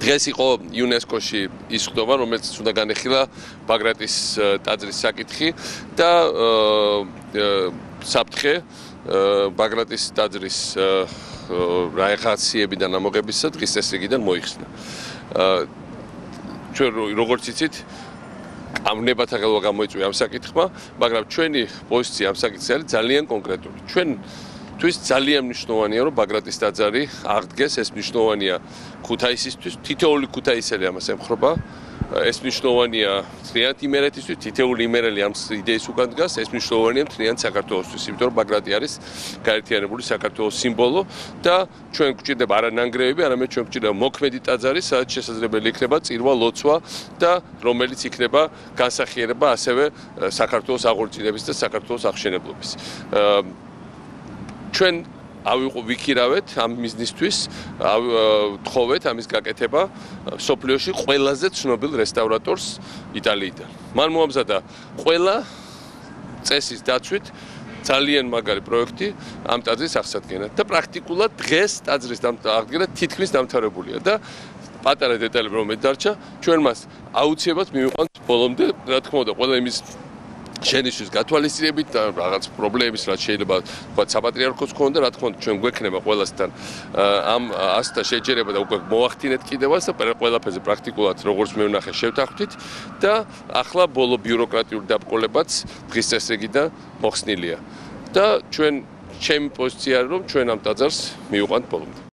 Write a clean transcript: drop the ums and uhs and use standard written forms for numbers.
დღეს იყო იუნესკოში ის ხდომა, რომელიც უნდა განეხილა ბაგრატის ტაძრის საკითხი და საფრთხე ბაგრატის ტაძრის რაღაციები და ნამოღებისა დღის წესრიგიდან მოიხსნა. ჩვენ როგორც იცით, ამნებათა ხელვა გამოიწვია ამ საკითხმა, მაგრამ ჩვენი პოზიცია ამ საკითხზე არის ძალიან კონკრეტული. ჩვენთვის ძალიან მნიშვნელოვანია, რომ ბაგრატის ტაძარი აღდგეს, ეს მნიშვნელოვანია ქუთაისისთვის, თითოეული ქუთაისელი ამას ემხრობა. ეს მნიშვნელოვანია მთლიანად იმერეთისთვის, თითოეული იმერელი ამ იდეის უკან დგას, ეს მნიშვნელოვანია მთლიანად საქართველოსთვის, იმიტომ რომ ბაგრატი არის გაერთიანებული საქართველოს სიმბოლო და ჩვენ გვჭირდება არა ნანგრევები, არამედ ჩვენ გვჭირდება მოქმედი ტაძარი, სადაც შესაძლებელი იქნება წირვა, ლოცვა და რომელიც იქნება განსახიერება ასევე საქართველოს აღორძინების და საქართველოს აღშენებლობის. ჩვენ ვიქირავეთ ამ მიზნისთვის, ვთხოვეთ ამის გაკეთება სოფლიოში ყველაზე ცნობილ რესტავრატორს იტალიიდან. მან მოამზადა ყველა წესის დაცვით ძალიან მაგარი პროექტი ამ ტაძრის აღსადგენად და პრაქტიკულად დღეს ტაძრის აღდგენა თითქმის დამთავრებულია და პატარა დეტალები რომელიც დარჩა, ჩვენ მას აუცილებლად მივიყვანთ ბოლომდე, რა თქმა უნდა, ყველა იმის შენიშვნის გათვალისწინებით და რაღაც პრობლემის რაც შეიძლება თქვა საპატრიარქოს ქონდა, რა თქმა უნდა ჩვენ გვექნება ყველასთან ამ ასთა შეჯერება და უკვე მოახდინეთ კიდევაც და ყველაფერზე პრაქტიკულად როგორც მე ვნახე შევთანხმდით და ახლა ბოლო ბიუროკრატიული დაბრკოლებაც დღის წესრიგიდან მოხსნილია და ჩემი პოზიცია არის რომ ჩვენ ამ ტაძარს მივიყვანთ ბოლომდე.